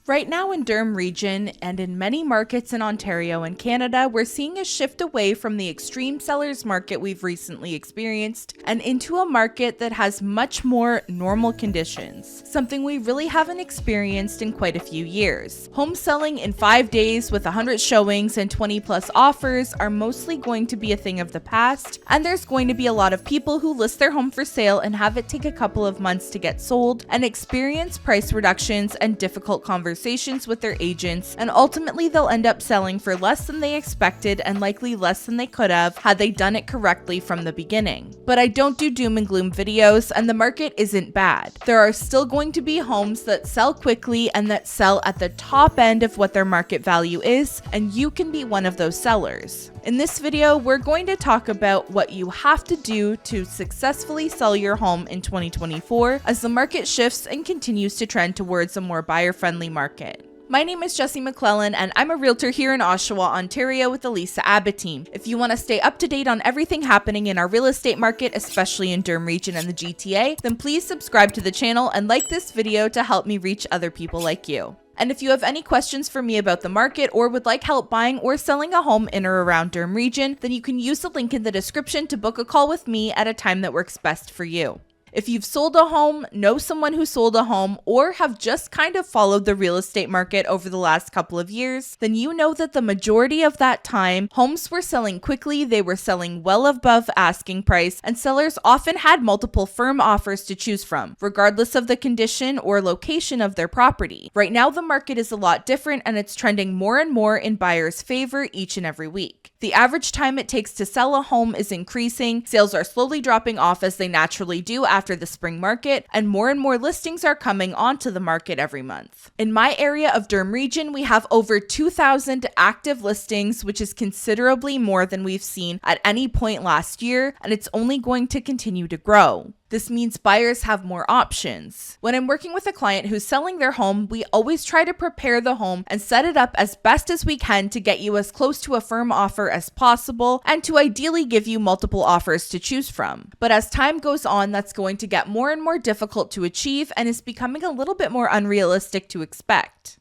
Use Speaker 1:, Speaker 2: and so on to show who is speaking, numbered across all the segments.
Speaker 1: Right now in Durham region and in many markets in Ontario and Canada, we're seeing a shift away from the extreme sellers market we've recently experienced and into a market that has much more normal conditions, something we really haven't experienced in quite a few years. Homes selling in 5 days with 100 showings and 20 plus offers are mostly going to be a thing of the past, and there's going to be a lot of people who list their home for sale and have it take a couple of months to get sold and experience price reductions and difficult conversations with their agents, and ultimately they'll end up selling for less than they expected and likely less than they could have had they done it correctly from the beginning. But I don't do doom and gloom videos, and the market isn't bad. There are still going to be homes that sell quickly and that sell at the top end of what their market value is, and you can be one of those sellers. In this video, we're going to talk about what you have to do to successfully sell your home in 2024 as the market shifts and continues to trend towards a more buyer-friendly market. My name is Jessie McClellan, and I'm a realtor here in Oshawa, Ontario with the Lisa Abbott team. If you want to stay up to date on everything happening in our real estate market, especially in Durham region and the GTA, then please subscribe to the channel and like this video to help me reach other people like you. And if you have any questions for me about the market or would like help buying or selling a home in or around Durham region, then you can use the link in the description to book a call with me at a time that works best for you. If you've sold a home, know someone who sold a home, or have just kind of followed the real estate market over the last couple of years, then you know that the majority of that time, homes were selling quickly, they were selling well above asking price, and sellers often had multiple firm offers to choose from, regardless of the condition or location of their property. Right now, the market is a lot different, and it's trending more and more in buyers' favor each and every week. The average time it takes to sell a home is increasing, sales are slowly dropping off as they naturally do after the spring market, and more listings are coming onto the market every month. In my area of Durham region, we have over 2,000 active listings, which is considerably more than we've seen at any point last year, and it's only going to continue to grow. This means buyers have more options. When I'm working with a client who's selling their home, we always try to prepare the home and set it up as best as we can to get you as close to a firm offer as possible and to ideally give you multiple offers to choose from. But as time goes on, that's going to get more and more difficult to achieve and is becoming a little bit more unrealistic to expect.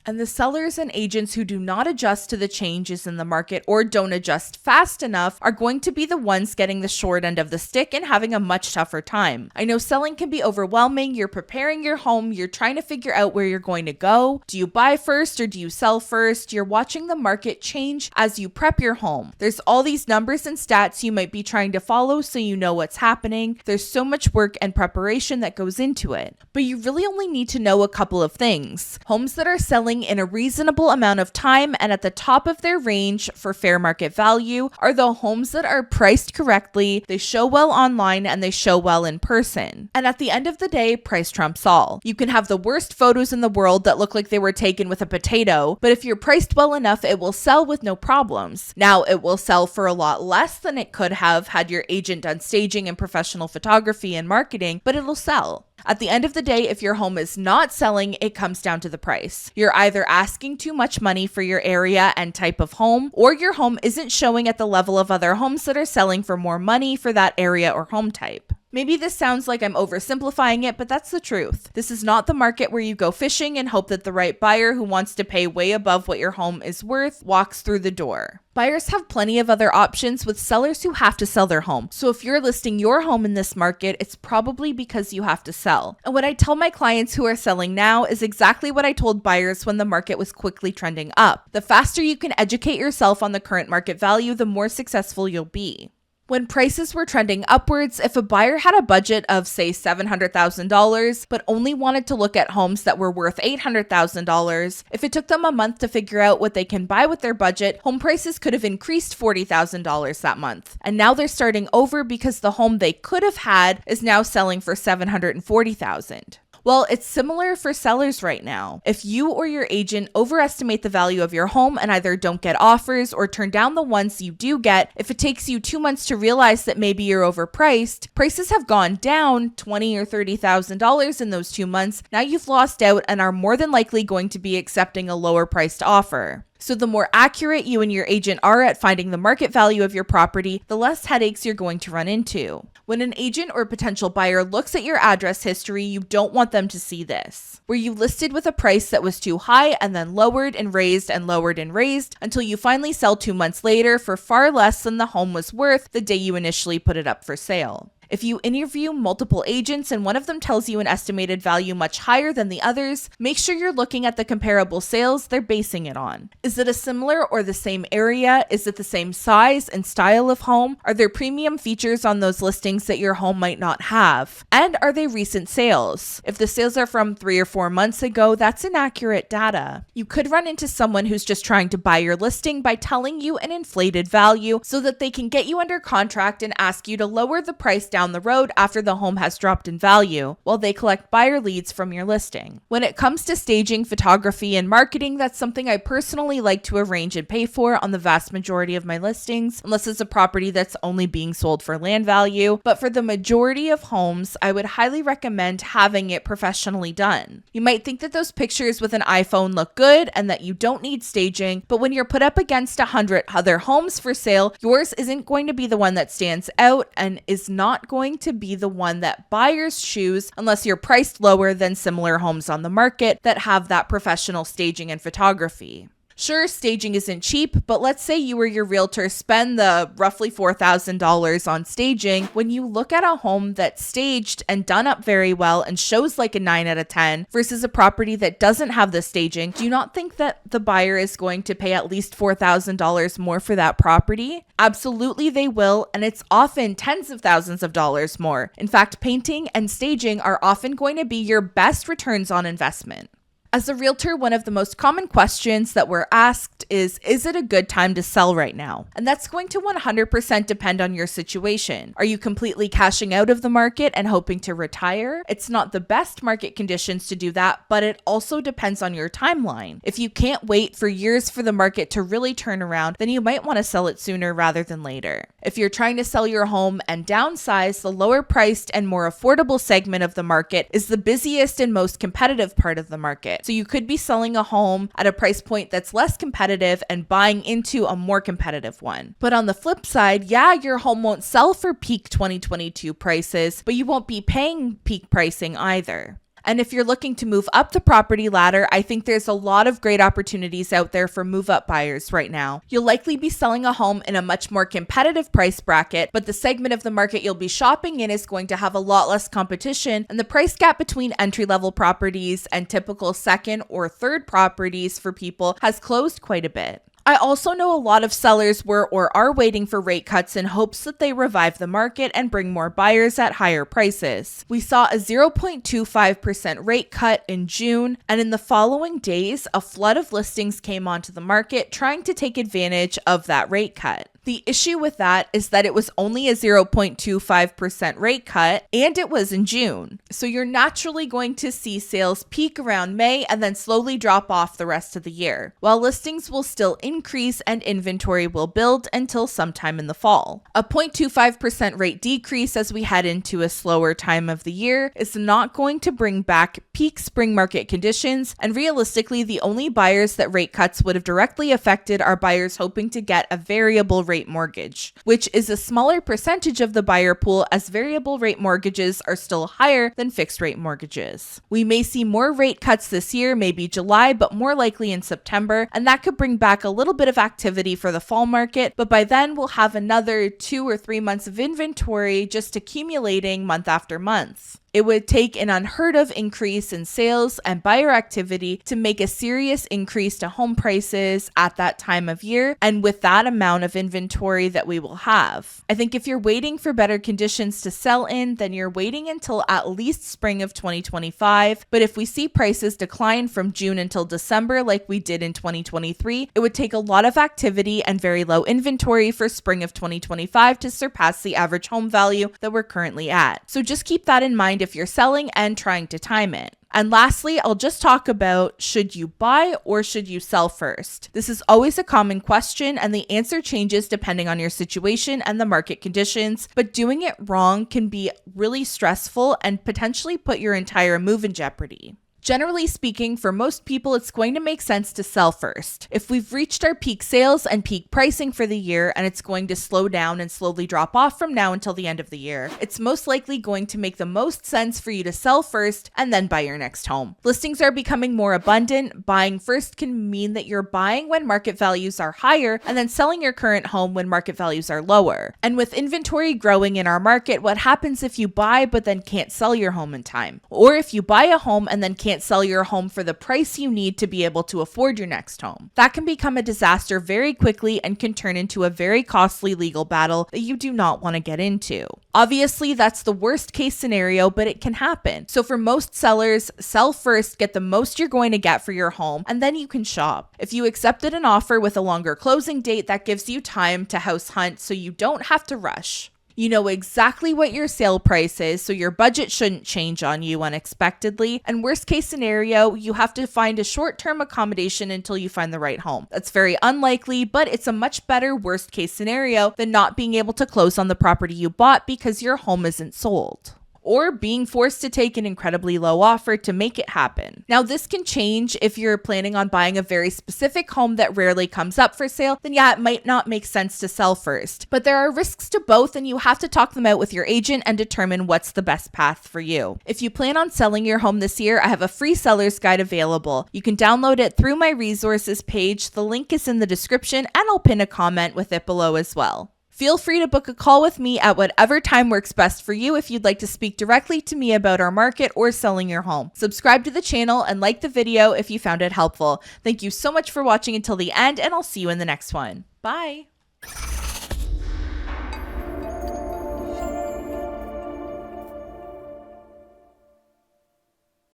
Speaker 1: And the sellers and agents who do not adjust to the changes in the market or don't adjust fast enough are going to be the ones getting the short end of the stick and having a much tougher time. I know selling can be overwhelming. You're preparing your home. You're trying to figure out where you're going to go. Do you buy first or do you sell first? You're watching the market change as you prep your home. There's all these numbers and stats you might be trying to follow so you know what's happening. There's so much work and preparation that goes into it. But you really only need to know a couple of things. Homes that are selling in a reasonable amount of time and at the top of their range for fair market value are the homes that are priced correctly, they show well online, and they show well in person. And at the end of the day, price trumps all. You can have the worst photos in the world that look like they were taken with a potato, but if you're priced well enough, it will sell with no problems. Now, it will sell for a lot less than it could have had your agent done staging and professional photography and marketing, but it'll sell. At the end of the day, if your home is not selling, it comes down to the price. You're either asking too much money for your area and type of home, or your home isn't showing at the level of other homes that are selling for more money for that area or home type. Maybe this sounds like I'm oversimplifying it, but that's the truth. This is not the market where you go fishing and hope that the right buyer who wants to pay way above what your home is worth walks through the door. Buyers have plenty of other options with sellers who have to sell their home. So if you're listing your home in this market, it's probably because you have to sell. And what I tell my clients who are selling now is exactly what I told buyers when the market was quickly trending up. The faster you can educate yourself on the current market value, the more successful you'll be. When prices were trending upwards, if a buyer had a budget of, say, $700,000, but only wanted to look at homes that were worth $800,000, if it took them a month to figure out what they can buy with their budget, home prices could have increased $40,000 that month. And now they're starting over because the home they could have had is now selling for $740,000. Well, it's similar for sellers right now. If you or your agent overestimate the value of your home and either don't get offers or turn down the ones you do get, if it takes you 2 months to realize that maybe you're overpriced, prices have gone down $20,000 or $30,000 in those 2 months. Now you've lost out and are more than likely going to be accepting a lower priced offer. So the more accurate you and your agent are at finding the market value of your property, the less headaches you're going to run into. When an agent or potential buyer looks at your address history, you don't want them to see this. Where you listed with a price that was too high and then lowered and raised and lowered and raised until you finally sell 2 months later for far less than the home was worth the day you initially put it up for sale. If you interview multiple agents and one of them tells you an estimated value much higher than the others, make sure you're looking at the comparable sales they're basing it on. Is it a similar or the same area? Is it the same size and style of home? Are there premium features on those listings that your home might not have? And are they recent sales? If the sales are from 3 or 4 months ago, that's inaccurate data. You could run into someone who's just trying to buy your listing by telling you an inflated value so that they can get you under contract and ask you to lower the price down the road after the home has dropped in value, while they collect buyer leads from your listing. When it comes to staging, photography, and marketing, that's something I personally like to arrange and pay for on the vast majority of my listings, unless it's a property that's only being sold for land value. But for the majority of homes, I would highly recommend having it professionally done. You might think that those pictures with an iPhone look good and that you don't need staging, but when you're put up against 100 other homes for sale, yours isn't going to be the one that stands out and is not going to be the one that buyers choose unless you're priced lower than similar homes on the market that have that professional staging and photography. Sure, staging isn't cheap, but let's say you or your realtor spend the roughly $4,000 on staging. When you look at a home that's staged and done up very well and shows like a 9 out of 10 versus a property that doesn't have the staging, do you not think that the buyer is going to pay at least $4,000 more for that property? Absolutely they will, and it's often tens of thousands of dollars more. In fact, painting and staging are often going to be your best returns on investment. As a realtor, one of the most common questions that we're asked is it a good time to sell right now? And that's going to 100% depend on your situation. Are you completely cashing out of the market and hoping to retire? It's not the best market conditions to do that, but it also depends on your timeline. If you can't wait for years for the market to really turn around, then you might want to sell it sooner rather than later. If you're trying to sell your home and downsize, the lower priced and more affordable segment of the market is the busiest and most competitive part of the market. So you could be selling a home at a price point that's less competitive and buying into a more competitive one. But on the flip side, yeah, your home won't sell for peak 2022 prices, but you won't be paying peak pricing either. And if you're looking to move up the property ladder, I think there's a lot of great opportunities out there for move-up buyers right now. You'll likely be selling a home in a much more competitive price bracket, but the segment of the market you'll be shopping in is going to have a lot less competition, and the price gap between entry-level properties and typical second or third properties for people has closed quite a bit. I also know a lot of sellers were or are waiting for rate cuts in hopes that they revive the market and bring more buyers at higher prices. We saw a 0.25% rate cut in June, and in the following days, a flood of listings came onto the market trying to take advantage of that rate cut. The issue with that is that it was only a 0.25% rate cut, and it was in June. So you're naturally going to see sales peak around May and then slowly drop off the rest of the year, while listings will still increase and inventory will build until sometime in the fall. A 0.25% rate decrease as we head into a slower time of the year is not going to bring back peak spring market conditions, and realistically, the only buyers that rate cuts would have directly affected are buyers hoping to get a variable rate mortgage, which is a smaller percentage of the buyer pool as variable rate mortgages are still higher than fixed rate mortgages. We may see more rate cuts this year, maybe July, but more likely in September, and that could bring back a little bit of activity for the fall market, but by then we'll have another 2 or 3 months of inventory just accumulating month after month. It would take an unheard of increase in sales and buyer activity to make a serious increase to home prices at that time of year, and with that amount of inventory that we will have. I think if you're waiting for better conditions to sell in, then you're waiting until at least spring of 2025. But if we see prices decline from June until December like we did in 2023, it would take a lot of activity and very low inventory for spring of 2025 to surpass the average home value that we're currently at. So just keep that in mind if you're selling and trying to time it. And lastly, I'll just talk about, should you buy or should you sell first? This is always a common question, and the answer changes depending on your situation and the market conditions, but doing it wrong can be really stressful and potentially put your entire move in jeopardy. Generally speaking, for most people, it's going to make sense to sell first. If we've reached our peak sales and peak pricing for the year and it's going to slow down and slowly drop off from now until the end of the year, it's most likely going to make the most sense for you to sell first and then buy your next home. Listings are becoming more abundant. Buying first can mean that you're buying when market values are higher and then selling your current home when market values are lower. And with inventory growing in our market, what happens if you buy but then can't sell your home in time? Or if you buy a home and then can't sell your home for the price you need to be able to afford your next home? That can become a disaster very quickly and can turn into a very costly legal battle that you do not want to get into. Obviously, that's the worst case scenario, but it can happen. So for most sellers, sell first, get the most you're going to get for your home, and then you can shop. If you accepted an offer with a longer closing date, that gives you time to house hunt so you don't have to rush. You know exactly what your sale price is, so your budget shouldn't change on you unexpectedly. And worst case scenario, you have to find a short-term accommodation until you find the right home. That's very unlikely, but it's a much better worst case scenario than not being able to close on the property you bought because your home isn't sold, or being forced to take an incredibly low offer to make it happen. Now, this can change if you're planning on buying a very specific home that rarely comes up for sale, then yeah, it might not make sense to sell first. But there are risks to both, and you have to talk them out with your agent and determine what's the best path for you. If you plan on selling your home this year, I have a free seller's guide available. You can download it through my resources page. The link is in the description, and I'll pin a comment with it below as well. Feel free to book a call with me at whatever time works best for you if you'd like to speak directly to me about our market or selling your home. Subscribe to the channel and like the video if you found it helpful. Thank you so much for watching until the end, and I'll see you in the next one. Bye.